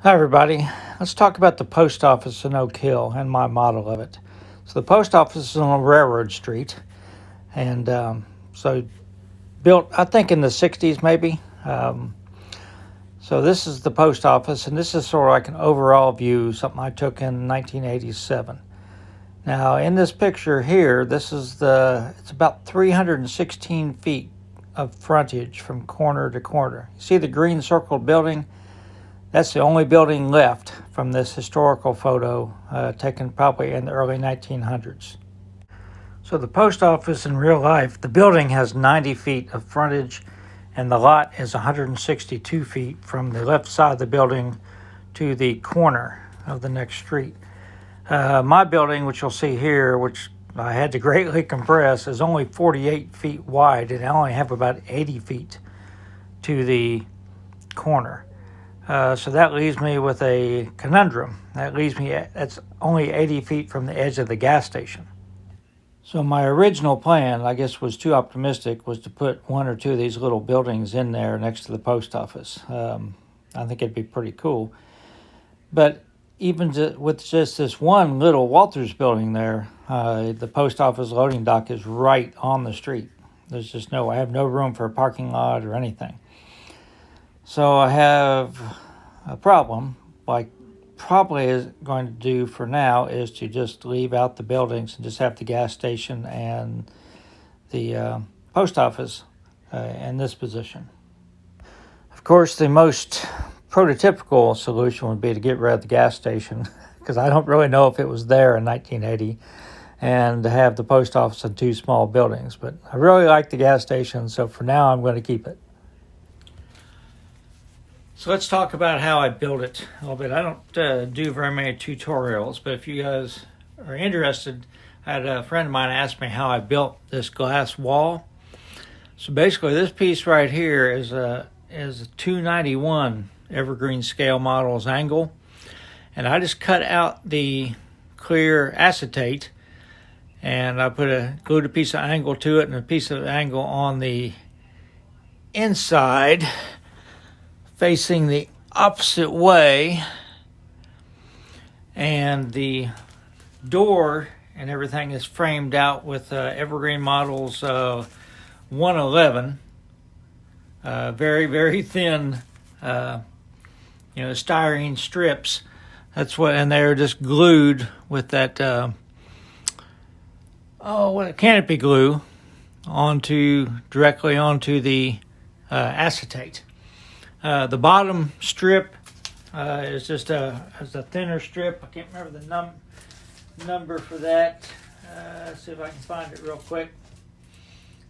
Hi everybody, let's talk about the post office in Oak Hill and my model of it. So the post office is on a railroad street, and so built I think in the 60s maybe. So this is the post office, and this is sort of like an overall view, something I took in 1987. Now in this picture here, it's about 316 feet of frontage from corner to corner. You see the green circled building? That's the only building left from this historical photo taken probably in the early 1900s. So the post office in real life, the building has 90 feet of frontage, and the lot is 162 feet from the left side of the building to the corner of the next street. My building, which you'll see here, which I had to greatly compress, is only 48 feet wide, and I only have about 80 feet to the corner. So that leaves me with a conundrum. That's only 80 feet from the edge of the gas station. So my original plan, I guess, was too optimistic, was to put one or two of these little buildings in there next to the post office. I think it'd be pretty cool. But even with just this one little Walters building there, the post office loading dock is right on the street. I have no room for a parking lot or anything. So I have a problem. Like probably is going to do for now is to just leave out the buildings and just have the gas station and the post office in this position. Of course, the most prototypical solution would be to get rid of the gas station because I don't really know if it was there in 1980, and to have the post office in two small buildings. But I really like the gas station, so for now I'm going to keep it. So let's talk about how I built it a little bit. I don't do very many tutorials, but if you guys are interested, I had a friend of mine ask me how I built this glass wall. So basically this piece right here is a 291 evergreen scale model's angle, and I just cut out the clear acetate, and I glued a piece of angle to it and a piece of angle on the inside facing the opposite way, and the door and everything is framed out with Evergreen Models 111, very, very thin, styrene strips. And they're just glued with that canopy glue directly onto the acetate. The bottom strip is just a thinner strip. I can't remember the number for that. Let's see if I can find it real quick.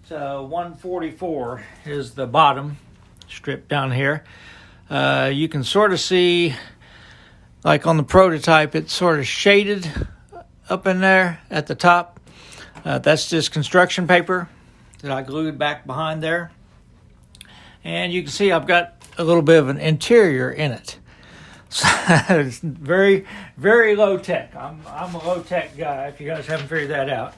So 144 is the bottom strip down here. You can sort of see, like on the prototype, it's sort of shaded up in there at the top. That's just construction paper that I glued back behind there. And you can see I've got a little bit of an interior in it. So it's very, very low tech. I'm a low tech guy, if you guys haven't figured that out.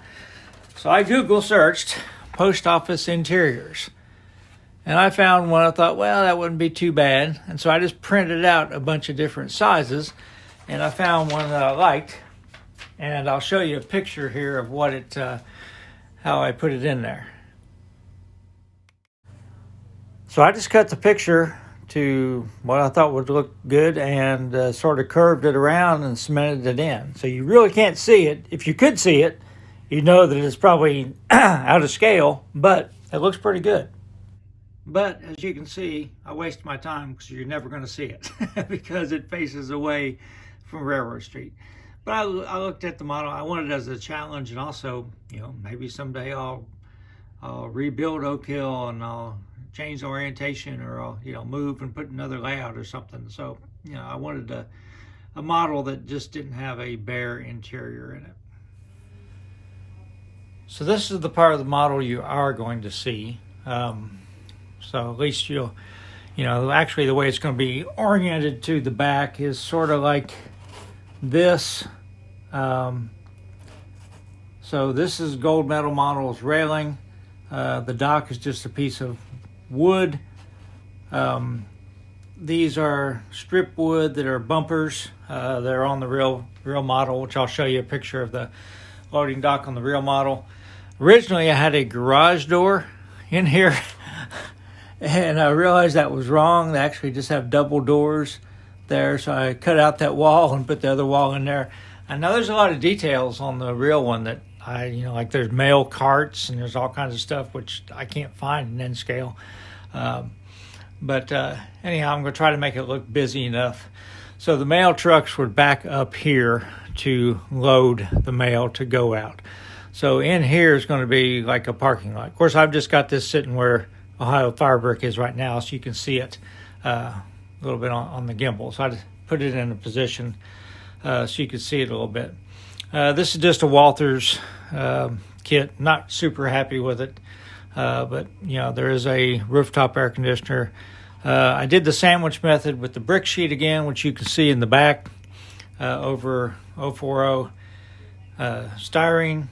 So I Google searched post office interiors, and I found one. I thought, well, that wouldn't be too bad. And so I just printed out a bunch of different sizes, and I found one that I liked. And I'll show you a picture here of how I put it in there. So I just cut the picture to what I thought would look good and sort of curved it around and cemented it in. So you really can't see it. If you could see it, you'd know that it's probably out of scale, but it looks pretty good. But as you can see, I waste my time because you're never going to see it because it faces away from Railroad Street. But I looked at the model. I wanted it as a challenge, and also, maybe someday I'll rebuild Oak Hill and I'll change the orientation, or I'll move and put another layout or something. So I wanted a model that just didn't have a bare interior in it. So this is the part of the model you are going to see. So at least actually the way it's going to be oriented to the back is sort of like this. So this is Gold Metal Models railing. The dock is just a piece of wood. these are strip wood that are bumpers. They're on the real model, which I'll show you a picture of the loading dock on the real model. Originally, I had a garage door in here, and I realized that was wrong. They actually just have double doors there, so I cut out that wall and put the other wall in there. I know there's a lot of details on the real one that like there's mail carts and there's all kinds of stuff which I can't find in N-scale. But anyhow, I'm going to try to make it look busy enough. So the mail trucks would back up here to load the mail to go out. So in here is going to be like a parking lot. Of course, I've just got this sitting where Ohio Firebrick is right now, so you can see it a little bit on the gimbal. So I just put it in a position so you can see it a little bit. This is just a Walthers kit. Not super happy with it, but there is a rooftop air conditioner. I did the sandwich method with the brick sheet again, which you can see in the back over 040 styrene.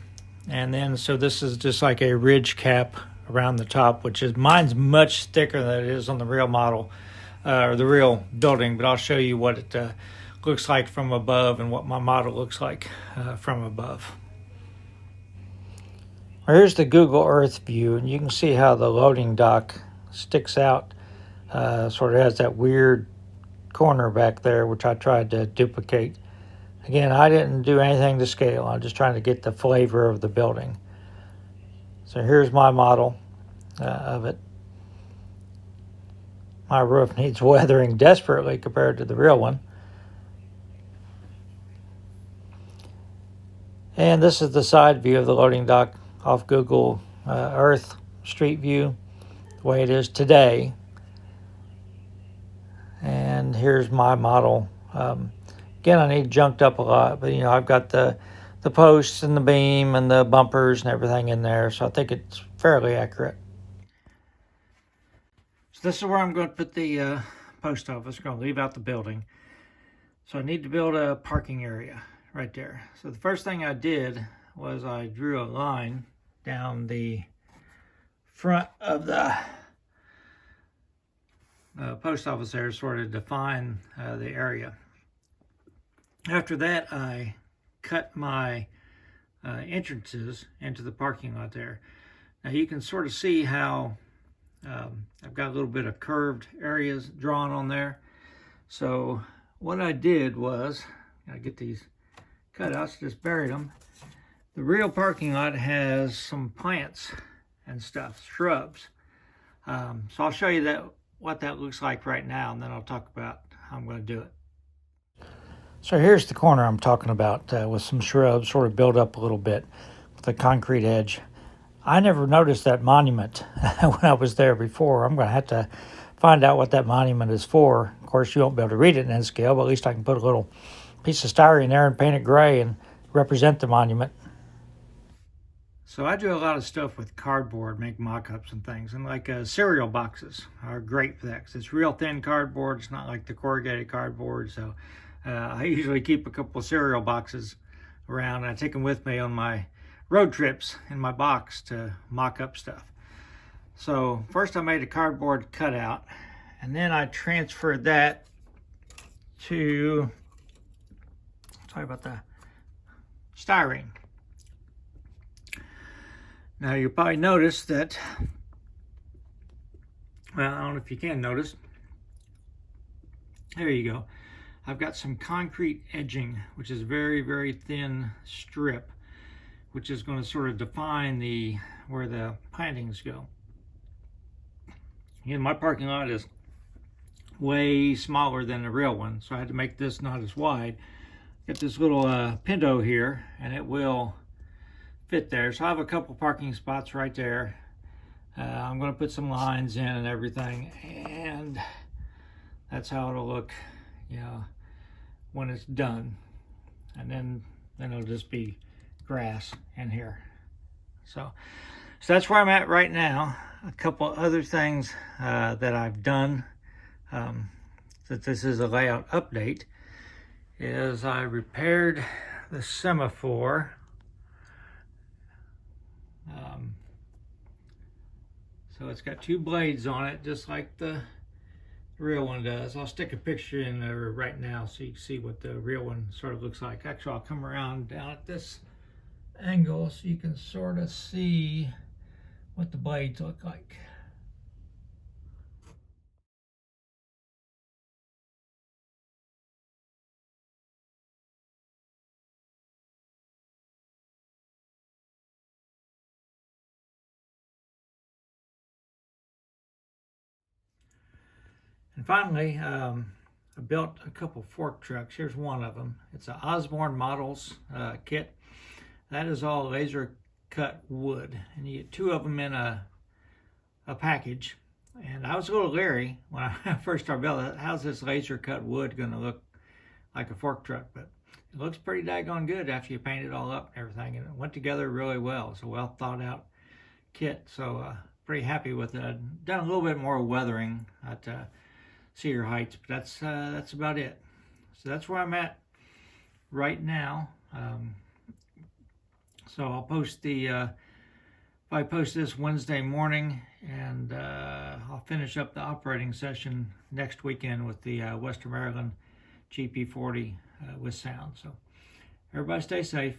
And then, so this is just like a ridge cap around the top, which is, mine's much thicker than it is on the real model, or the real building, but I'll show you what it looks like from above and what my model looks like from above. Here's the Google Earth view, and you can see how the loading dock sticks out, sort of has that weird corner back there, which I tried to duplicate. Again, I didn't do anything to scale. I'm just trying to get the flavor of the building. So here's my model of it. My roof needs weathering desperately compared to the real one. And this is the side view of the loading dock off Google Earth Street View, the way it is today. And here's my model. Again, I need junked up a lot, but I've got the posts and the beam and the bumpers and everything in there, so I think it's fairly accurate. So this is where I'm going to put the post office. I'm going to leave out the building. So I need to build a parking area right there. So the first thing I did was I drew a line down the front of the post office there to sort of define the area. After that, I cut my entrances into the parking lot there. Now you can sort of see how I've got a little bit of curved areas drawn on there. So what I did was, I get these cutouts, just buried them. The real parking lot has some plants and stuff, shrubs. So I'll show you what that looks like right now, and then I'll talk about how I'm going to do it. So here's the corner I'm talking about with some shrubs sort of built up a little bit with a concrete edge. I never noticed that monument when I was there before. I'm going to have to find out what that monument is for. Of course, you won't be able to read it in N-scale, but at least I can put a little piece of styrene there and paint it gray and represent the monument. So I do a lot of stuff with cardboard, make mock-ups and things, and like cereal boxes are great for that because it's real thin cardboard. It's not like the corrugated cardboard, so I usually keep a couple of cereal boxes around. I take them with me on my road trips in my box to mock up stuff. So first I made a cardboard cutout, and then I transferred that to, sorry about the styrene. Now you'll probably notice that, well, I don't know if you can notice, there you go. I've got some concrete edging, which is very, very thin strip, which is going to sort of define where the plantings go. Again, my parking lot is way smaller than the real one, so I had to make this not as wide. Get this little pinto here, and it will fit there. So I have a couple parking spots right there. I'm going to put some lines in and everything, and that's how it'll look, when it's done. And then it'll just be grass in here. So that's where I'm at right now. A couple other things that I've done, that this is a layout update, is I repaired the semaphore. So it's got two blades on it, just like the the real one does. I'll stick a picture in there right now so you can see what the real one sort of looks like. Actually, I'll come around down at this angle so you can sort of see what the blades look like. And finally, I built a couple fork trucks. Here's one of them. It's an Osborne Models kit. That is all laser cut wood, and you get two of them in a package. And I was a little leery when I first started building. How's this laser cut wood going to look like a fork truck? But it looks pretty daggone good after you paint it all up and everything, and it went together really well. It's a well thought out kit, so pretty happy with it. I've done a little bit more weathering at Cedar Heights, but that's about it. So that's where I'm at right now. So I'll post if I post this Wednesday morning, and I'll finish up the operating session next weekend with the Western Maryland GP40 with sound. So everybody stay safe.